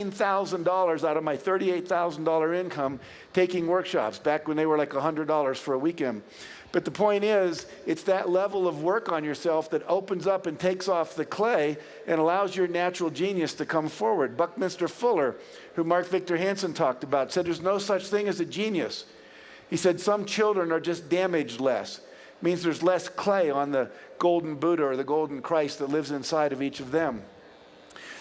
$1,000 out of my $38,000 income taking workshops back when they were like $100 for a weekend. But the point is, it's that level of work on yourself that opens up and takes off the clay and allows your natural genius to come forward. Buckminster Fuller, who Mark Victor Hansen talked about, said there's no such thing as a genius. He said some children are just damaged less. It means there's less clay on the golden Buddha or the golden Christ that lives inside of each of them.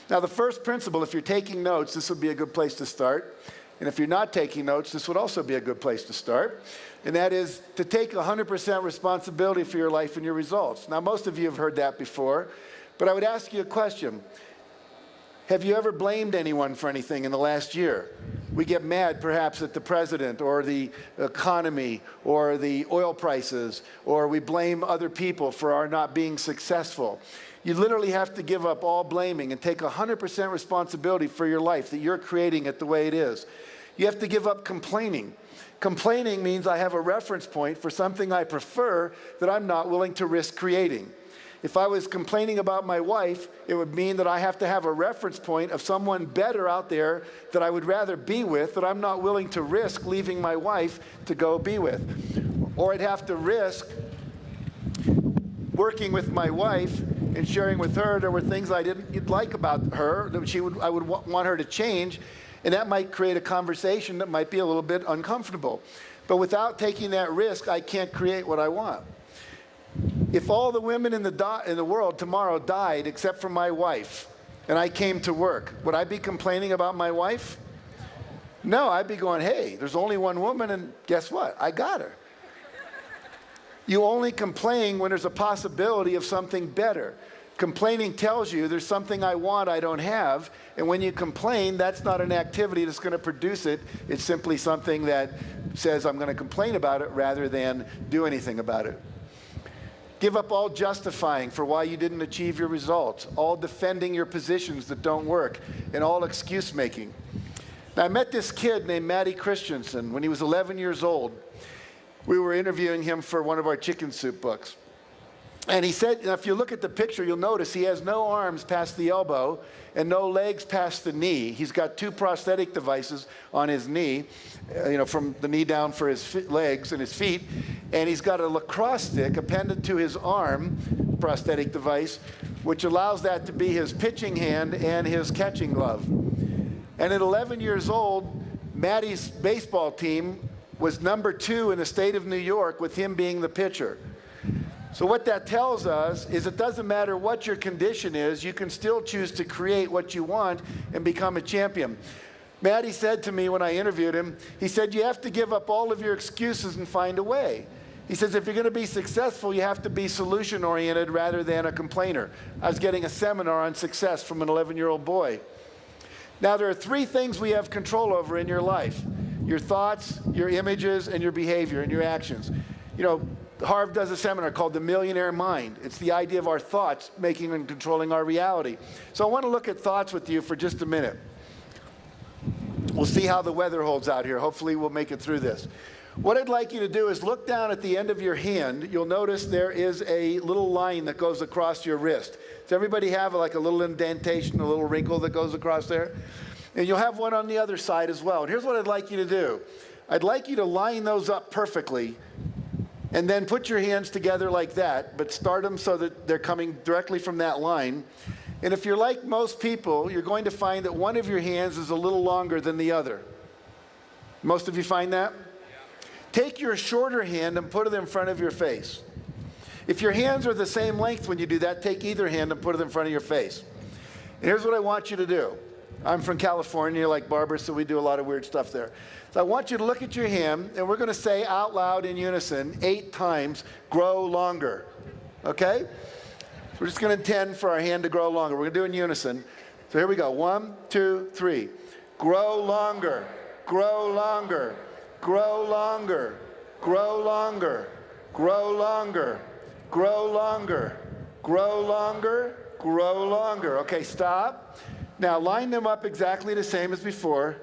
Now, the first principle, if you're taking notes, this would be a good place to start. And if you're not taking notes, this would also be a good place to start. And that is to take 100% responsibility for your life and your results. Now, most of you have heard that before, but I would ask you a question. Have you ever blamed anyone for anything in the last year? We get mad perhaps at the president or the economy or the oil prices, or we blame other people for our not being successful. You literally have to give up all blaming and take 100% responsibility for your life, that you're creating it the way it is. You have to give up complaining. Complaining means I have a reference point for something I prefer that I'm not willing to risk creating. If I was complaining about my wife, it would mean that I have to have a reference point of someone better out there that I would rather be with, that I'm not willing to risk leaving my wife to go be with. Or I'd have to risk working with my wife and sharing with her there were things I didn't like about her that I would want her to change, and that might create a conversation that might be a little bit uncomfortable. But without taking that risk, I can't create what I want. If all the women in the world tomorrow died except for my wife, and I came to work, would I be complaining about my wife? No, I'd be going, hey, there's only one woman, and guess what? I got her. You only complain when there's a possibility of something better. Complaining tells you there's something I want I don't have, and when you complain, that's not an activity that's going to produce it. It's simply something that says I'm going to complain about it rather than do anything about it. Give up all justifying for why you didn't achieve your results, all defending your positions that don't work, and all excuse making. Now, I met this kid named Matty Christensen when he was 11 years old. We were interviewing him for one of our chicken soup books. And he said, if you look at the picture, you'll notice he has no arms past the elbow and no legs past the knee. He's got 2 prosthetic devices on his knee, from the knee down for his legs and his feet. And he's got a lacrosse stick appended to his arm, prosthetic device, which allows that to be his pitching hand and his catching glove. And at 11 years old, Matty's baseball team was number 2 in the state of New York, with him being the pitcher. So what that tells us is it doesn't matter what your condition is, you can still choose to create what you want and become a champion. Matty said to me when I interviewed him, he said, you have to give up all of your excuses and find a way. He says, if you're going to be successful, you have to be solution-oriented rather than a complainer. I was getting a seminar on success from an 11-year-old boy. Now, there are 3 things we have control over in your life: your thoughts, your images, and your behavior and your actions. Harv does a seminar called The Millionaire Mind. It's the idea of our thoughts making and controlling our reality. So I want to look at thoughts with you for just a minute. We'll see how the weather holds out here. Hopefully we'll make it through this. What I'd like you to do is look down at the end of your hand. You'll notice there is a little line that goes across your wrist. Does everybody have like a little indentation, a little wrinkle that goes across there? And you'll have one on the other side as well. And here's what I'd like you to do. I'd like you to line those up perfectly, and then put your hands together like that, but start them so that they're coming directly from that line. And if you're like most people, you're going to find that one of your hands is a little longer than the other. Most of you find that? Yeah. Take your shorter hand and put it in front of your face. If your hands are the same length when you do that, take either hand and put it in front of your face. And here's what I want you to do. I'm from California, like Barbara, so we do a lot of weird stuff there. So I want you to look at your hand, and we're going to say out loud in unison 8 times, grow longer. Okay? So we're just going to intend for our hand to grow longer. We're going to do it in unison. So here we go. 1, 2, 3. Grow longer. Grow longer. Grow longer. Grow longer. Grow longer. Grow longer. Grow longer. Grow longer. Okay, stop. Now line them up exactly the same as before,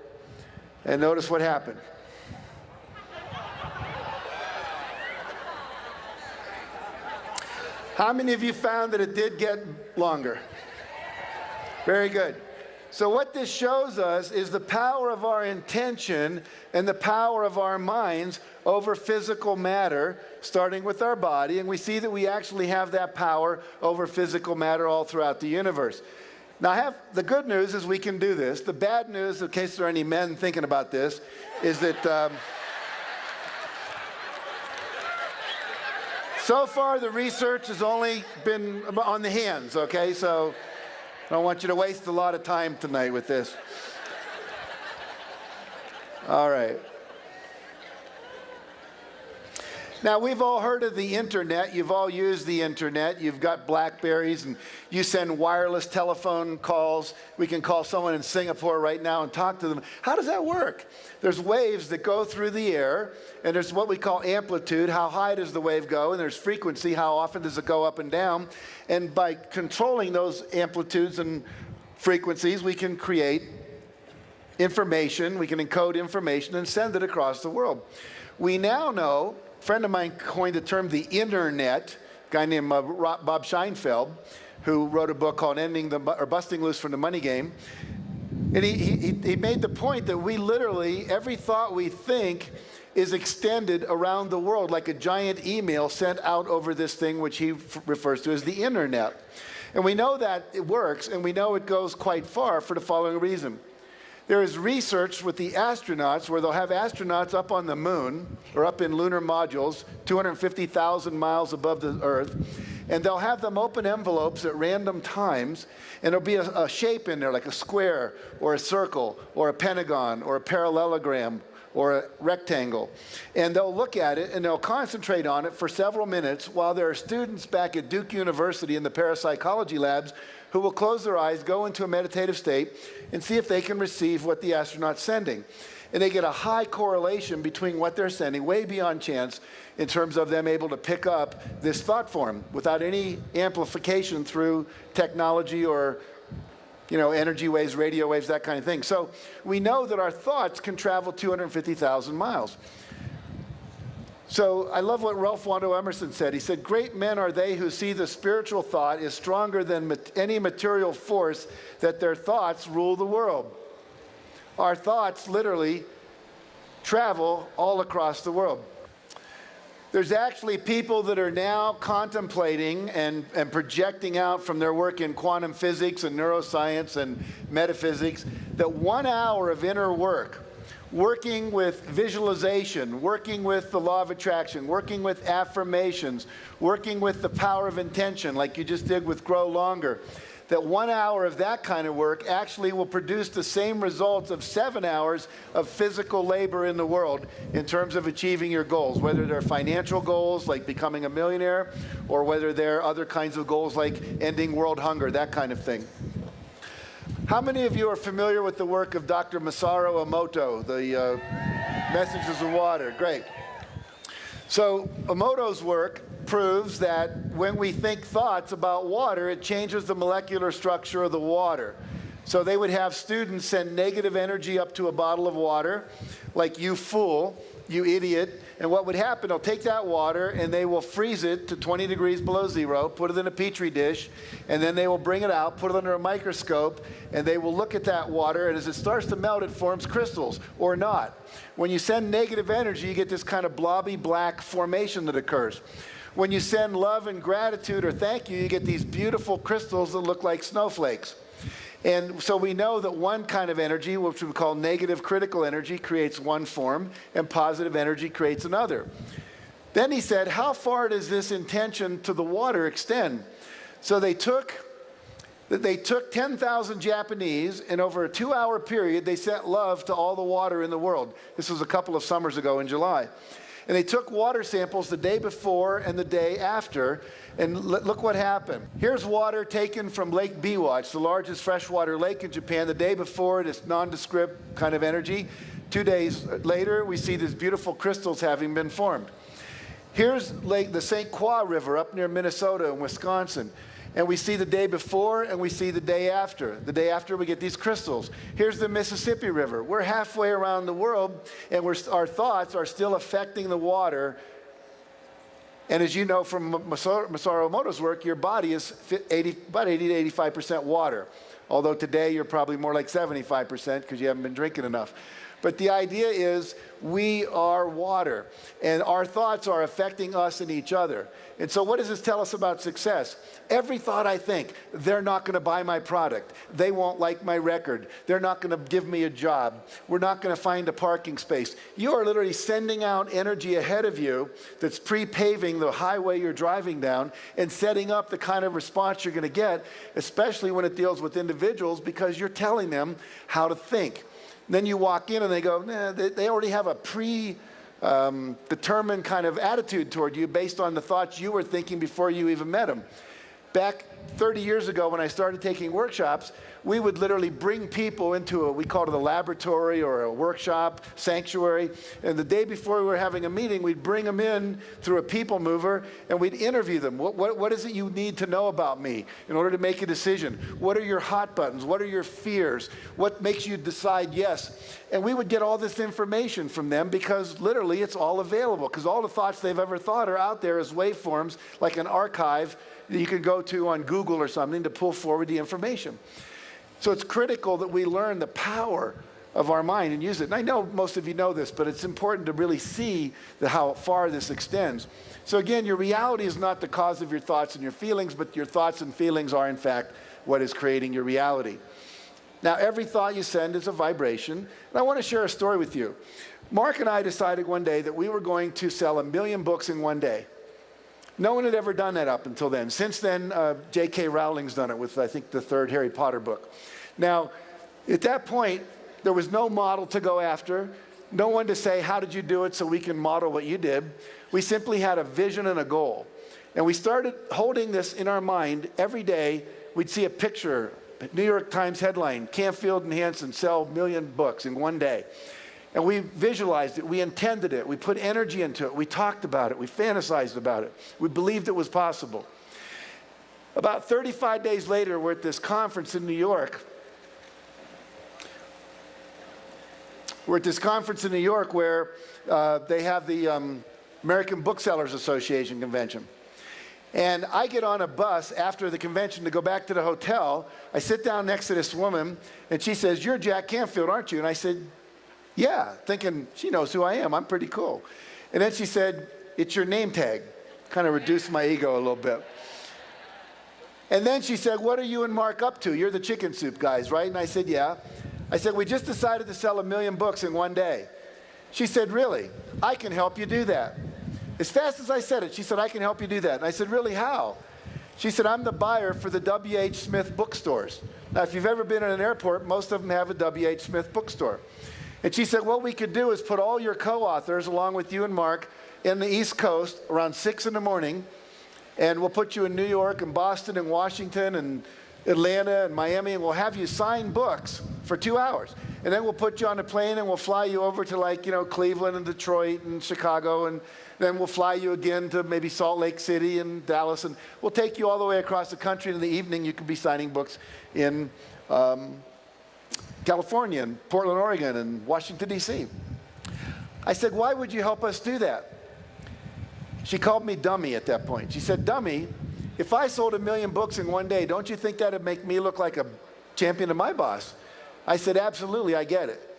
and notice what happened. How many of you found that it did get longer? Very good. So what this shows us is the power of our intention and the power of our minds over physical matter, starting with our body. And we see that we actually have that power over physical matter all throughout the universe. Now, the good news is we can do this. The bad news, in case there are any men thinking about this, is that so far the research has only been on the hands, okay? So I don't want you to waste a lot of time tonight with this. All right. Now, we've all heard of the internet. You've all used the internet. You've got Blackberries, and you send wireless telephone calls. We can call someone in Singapore right now and talk to them. How does that work? There's waves that go through the air, and there's what we call amplitude. How high does the wave go? And there's frequency. How often does it go up and down? And by controlling those amplitudes and frequencies, we can create information. We can encode information and send it across the world. We now know, a friend of mine coined the term the internet, a guy named Bob Scheinfeld, who wrote a book called Busting Loose from the Money Game. And he made the point that we literally, every thought we think is extended around the world like a giant email sent out over this thing which he refers to as the internet. And we know that it works, and we know it goes quite far for the following reason. There is research with the astronauts where they'll have astronauts up on the moon or up in lunar modules 250,000 miles above the Earth, and they'll have them open envelopes at random times, and there'll be a shape in there like a square or a circle or a pentagon or a parallelogram or a rectangle. And they'll look at it and they'll concentrate on it for several minutes while there are students back at Duke University in the parapsychology labs who will close their eyes, go into a meditative state, and see if they can receive what the astronaut's sending. And they get a high correlation between what they're sending, way beyond chance, in terms of them able to pick up this thought form without any amplification through technology or energy waves, radio waves, that kind of thing. So we know that our thoughts can travel 250,000 miles. So I love what Ralph Waldo Emerson said. He said, "Great men are they who see the spiritual thought is stronger than any material force, that their thoughts rule the world." Our thoughts literally travel all across the world. There's actually people that are now contemplating and projecting out from their work in quantum physics and neuroscience and metaphysics that 1 hour of inner work, working with visualization, working with the law of attraction, working with affirmations, working with the power of intention, like you just did with Grow Longer, that 1 hour of that kind of work actually will produce the same results of 7 hours of physical labor in the world in terms of achieving your goals, whether they're financial goals like becoming a millionaire, or whether they're other kinds of goals like ending world hunger, that kind of thing. How many of you are familiar with the work of Dr. Masaru Emoto, the Messages of Water? Great. So Emoto's work proves that when we think thoughts about water, it changes the molecular structure of the water. So they would have students send negative energy up to a bottle of water, like "you fool," "you idiot," and what would happen, they'll take that water and they will freeze it to 20 degrees below zero, put it in a petri dish, and then they will bring it out, put it under a microscope, and they will look at that water, and as it starts to melt, it forms crystals, or not. When you send negative energy, you get this kind of blobby black formation that occurs. When you send love and gratitude or thank you, you get these beautiful crystals that look like snowflakes. And so we know that one kind of energy, which we call negative critical energy, creates one form, and positive energy creates another. Then he said, how far does this intention to the water extend? So they took 10,000 Japanese, and over a 2-hour period, they sent love to all the water in the world. This was a couple of summers ago in July. And they took water samples the day before and the day after, and look what happened. Here's water taken from Lake Biwa. It's the largest freshwater lake in Japan. The day before, it's nondescript kind of energy. 2 days later, we see these beautiful crystals having been formed. Here's the St. Croix River up near Minnesota and Wisconsin. And we see the day before and we see the day after. The day after, we get these crystals. Here's the Mississippi River. We're halfway around the world, and our thoughts are still affecting the water. And as you know from Masaru Emoto's work, your body is about 80 to 85% water. Although today you're probably more like 75% because you haven't been drinking enough. But the idea is we are water, and our thoughts are affecting us and each other. And so what does this tell us about success? Every thought I think, they're not going to buy my product. They won't like my record. They're not going to give me a job. We're not going to find a parking space. You are literally sending out energy ahead of you that's pre-paving the highway you're driving down and setting up the kind of response you're going to get, especially when it deals with individuals, because you're telling them how to think. Then you walk in and they go, nah, they already have a determined kind of attitude toward you based on the thoughts you were thinking before you even met them. Back 30 years ago when I started taking workshops, we would literally bring people into we called it a laboratory or a workshop, sanctuary, and the day before we were having a meeting, we'd bring them in through a people mover and we'd interview them. What is it you need to know about me in order to make a decision? What are your hot buttons? What are your fears? What makes you decide yes? And we would get all this information from them because literally it's all available, because all the thoughts they've ever thought are out there as waveforms, like an archive that you can go to on Google or something to pull forward the information. So it's critical that we learn the power of our mind and use it. And I know most of you know this, but it's important to really see how far this extends. So again, your reality is not the cause of your thoughts and your feelings, but your thoughts and feelings are in fact what is creating your reality. Now, every thought you send is a vibration. And I want to share a story with you. Mark and I decided one day that we were going to sell 1 million books in one day. No one had ever done that up until then. Since then, J.K. Rowling's done it with, I think, the 3rd Harry Potter book. Now, at that point, there was no model to go after, no one to say, how did you do it so we can model what you did? We simply had a vision and a goal. And we started holding this in our mind every day. We'd see a picture, New York Times headline, Canfield and Hansen sell 1 million books in one day. And we visualized it, we intended it, we put energy into it, we talked about it, we fantasized about it, we believed it was possible. About 35 days later, we're at this conference in New York. We're at this conference in New York where they have the American Booksellers Association convention. And I get on a bus after the convention to go back to the hotel. I sit down next to this woman, and she says, "You're Jack Canfield, aren't you?" And I said, "Yeah," thinking she knows who I am. I'm pretty cool. And then she said, "It's your name tag." Kind of reduced my ego a little bit. And then she said, "What are you and Mark up to? You're the chicken soup guys, right?" And I said, "Yeah." I said, "We just decided to sell 1 million books in one day." She said, "Really? I can help you do that." As fast as I said it, she said, "I can help you do that." And I said, "Really, how?" She said, "I'm the buyer for the W.H. Smith bookstores." Now, if you've ever been in an airport, most of them have a W.H. Smith bookstore. And she said, "What we could do is put all your co-authors, along with you and Mark, in the East Coast around 6 in the morning, and we'll put you in New York and Boston and Washington and Atlanta and Miami, and we'll have you sign books for 2 hours. And then we'll put you on a plane and we'll fly you over to Cleveland and Detroit and Chicago, and then we'll fly you again to maybe Salt Lake City and Dallas, and we'll take you all the way across the country. And in the evening, you could be signing books in California and Portland, Oregon, and Washington, D.C. I said, "Why would you help us do that?" She called me dummy at that point. She said, "Dummy, if I sold 1 million books in one day, don't you think that would make me look like a champion of my boss?" I said, "Absolutely, I get it."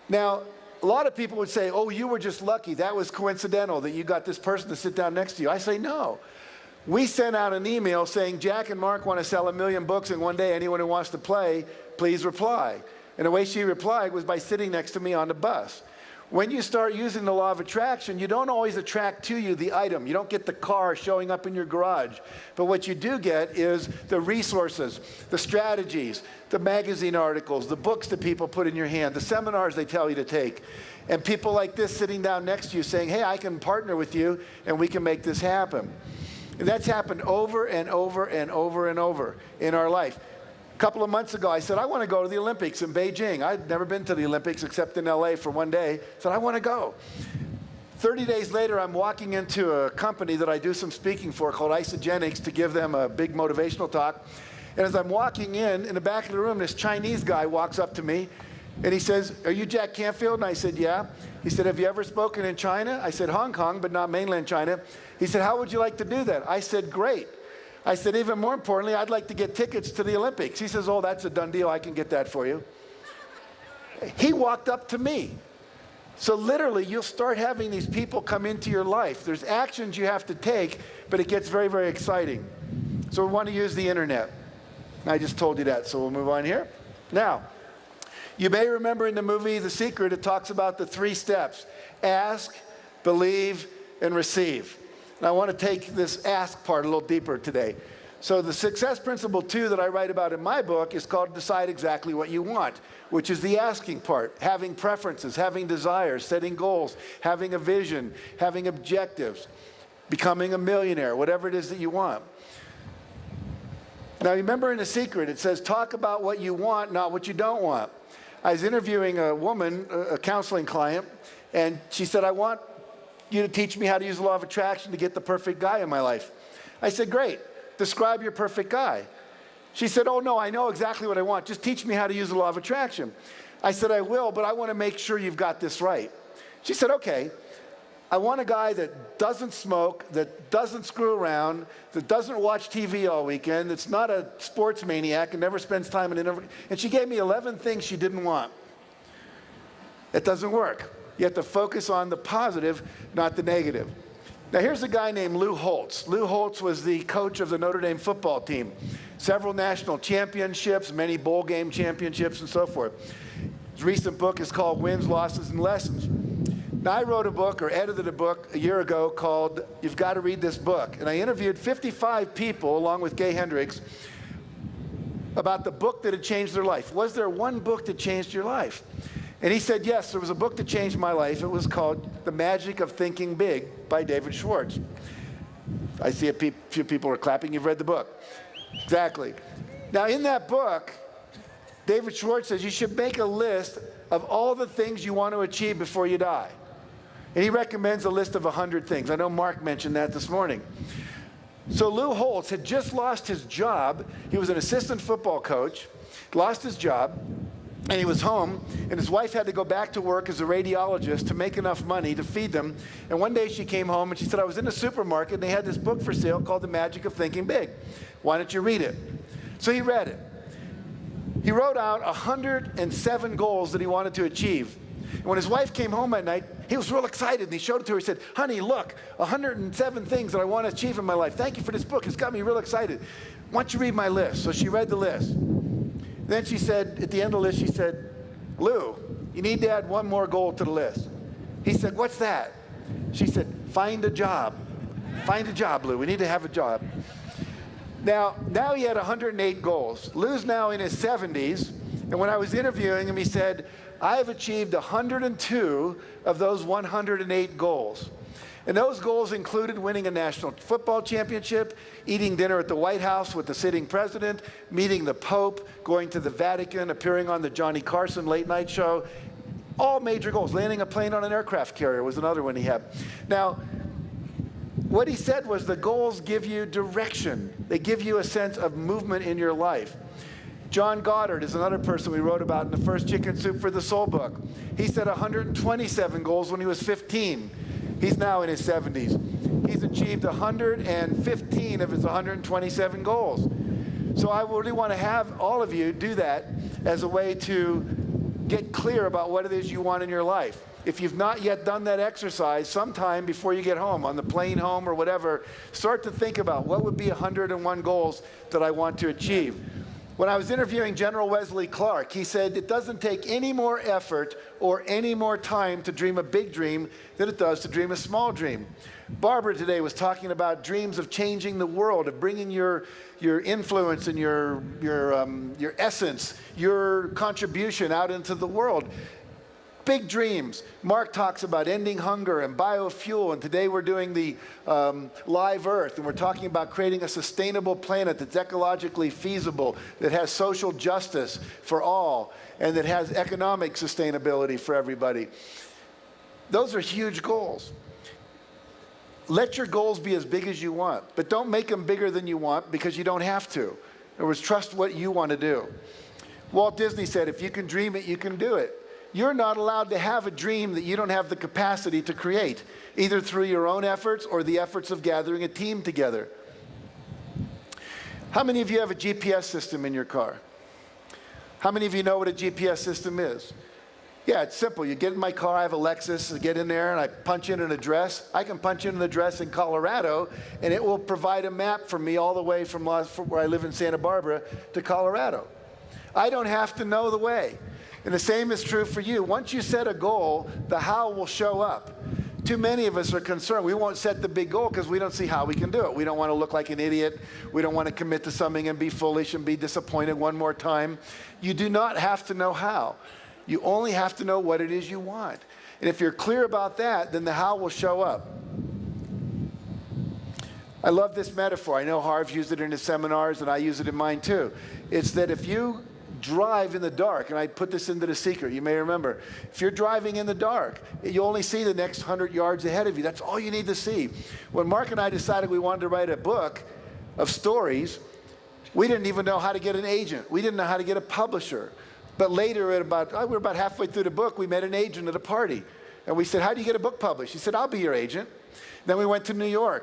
Now, a lot of people would say, "Oh, you were just lucky. That was coincidental that you got this person to sit down next to you." I say, "No. We sent out an email saying, Jack and Mark want to sell 1 million books in one day. Anyone who wants to play, please reply." And the way she replied was by sitting next to me on the bus. When you start using the law of attraction, you don't always attract to you the item. You don't get the car showing up in your garage. But what you do get is the resources, the strategies, the magazine articles, the books that people put in your hand, the seminars they tell you to take, and people like this sitting down next to you saying, "Hey, I can partner with you and we can make this happen." And that's happened over and over and over and over in our life. A couple of months ago, I said, "I want to go to the Olympics in Beijing." I'd never been to the Olympics except in LA for one day. I said, "I want to go." 30 days later, I'm walking into a company that I do some speaking for called Isogenics to give them a big motivational talk. And as I'm walking in the back of the room, this Chinese guy walks up to me and he says, "Are you Jack Canfield?" And I said, "Yeah." He said, "Have you ever spoken in China?" I said, "Hong Kong, but not mainland China." He said, "How would you like to do that?" I said, "Great. I said, even more importantly, I'd like to get tickets to the Olympics. He says, oh, that's a done deal. I can get that for you. He walked up to me. So literally, you'll start having these people come into your life. There's actions you have to take, but it gets very, very exciting. So we want to use the internet. I just told you that, so we'll move on here. Now, you may remember in the movie The Secret, it talks about the 3 steps: ask, believe, and receive. And I want to take this ask part a little deeper today. So the success principle 2 that I write about in my book is called decide exactly what you want, which is the asking part: having preferences, having desires, setting goals, having a vision, having objectives, becoming a millionaire, whatever it is that you want. Now remember in The Secret, it says talk about what you want, not what you don't want. I was interviewing a woman, a counseling client, and she said, I want you to teach me how to use the law of attraction to get the perfect guy in my life. I said, great. Describe your perfect guy. She said, oh no, I know exactly what I want. Just teach me how to use the law of attraction. I said, I will, but I want to make sure you've got this right. She said, okay. I want a guy that doesn't smoke, that doesn't screw around, that doesn't watch TV all weekend, that's not a sports maniac and never spends time in an... And she gave me 11 things she didn't want. It doesn't work. You have to focus on the positive, not the negative. Now here's a guy named Lou Holtz. Lou Holtz was the coach of the Notre Dame football team. Several national championships, many bowl game championships, and so forth. His recent book is called Wins, Losses, and Lessons. Now I wrote a book, or edited a book, a year ago called You've Got to Read This Book. And I interviewed 55 people, along with Gay Hendricks, about the book that had changed their life. Was there one book that changed your life? And he said, yes, there was a book that changed my life. It was called The Magic of Thinking Big by David Schwartz. I see a few people are clapping. You've read the book. Exactly. Now, in that book, David Schwartz says you should make a list of all the things you want to achieve before you die. And he recommends a list of 100 things. I know Mark mentioned that this morning. So Lou Holtz had just lost his job. He was an assistant football coach, lost his job. And he was home, and his wife had to go back to work as a radiologist to make enough money to feed them. And one day she came home and she said, I was in a supermarket and they had this book for sale called The Magic of Thinking Big. Why don't you read it? So he read it. He wrote out 107 goals that he wanted to achieve. And when his wife came home at night, he was real excited and he showed it to her. He said, honey, look, 107 things that I want to achieve in my life. Thank you for this book. It's got me real excited. Why don't you read my list? So she read the list. Then she said, at the end of the list, she said, Lou, you need to add one more goal to the list. He said, what's that? She said, find a job. Find a job, Lou. We need to have a job. Now he had 108 goals. Lou's now in his 70s, and when I was interviewing him, he said, I have achieved 102 of those 108 goals. And those goals included winning a national football championship, eating dinner at the White House with the sitting president, meeting the Pope, going to the Vatican, appearing on the Johnny Carson late night show. All major goals. Landing a plane on an aircraft carrier was another one he had. Now, what he said was the goals give you direction. They give you a sense of movement in your life. John Goddard is another person we wrote about in the first Chicken Soup for the Soul book. He set 127 goals when he was 15. He's now in his 70s. He's achieved 115 of his 127 goals. So I really want to have all of you do that as a way to get clear about what it is you want in your life. If you've not yet done that exercise, sometime before you get home, on the plane home or whatever, start to think about what would be 101 goals that I want to achieve. When I was interviewing General Wesley Clark, he said it doesn't take any more effort or any more time to dream a big dream than it does to dream a small dream. Barbara today was talking about dreams of changing the world, of bringing your influence and your essence, your contribution out into the world. Big dreams. Mark talks about ending hunger and biofuel, and today we're doing the Live Earth, and we're talking about creating a sustainable planet that's ecologically feasible, that has social justice for all, and that has economic sustainability for everybody. Those are huge goals. Let your goals be as big as you want, but don't make them bigger than you want because you don't have to. In other words, trust what you want to do. Walt Disney said, if you can dream it, you can do it. You're not allowed to have a dream that you don't have the capacity to create, either through your own efforts or the efforts of gathering a team together. How many of you have a GPS system in your car? How many of you know what a GPS system is? Yeah, it's simple. You get in my car, I have a Lexus, I get in there and I punch in an address. I can punch in an address in Colorado and it will provide a map for me all the way from where I live in Santa Barbara to Colorado. I don't have to know the way. And the same is true for you. Once you set a goal, the how will show up. Too many of us are concerned. We won't set the big goal because we don't see how we can do it. We don't want to look like an idiot. We don't want to commit to something and be foolish and be disappointed one more time. You do not have to know how. You only have to know what it is you want. And if you're clear about that, then the how will show up. I love this metaphor. I know Harv's used it in his seminars, and I use it in mine too. It's that if you drive in the dark, and I put this into The Secret, you may remember, if you're driving in the dark, you only see the next 100 yards ahead of you. That's all you need to see. When Mark and I decided we wanted to write a book of stories, we didn't even know how to get an agent. We didn't know how to get a publisher. But later, we were about halfway through the book, we met an agent at a party. And we said, how do you get a book published? He said, I'll be your agent. Then we went to New York.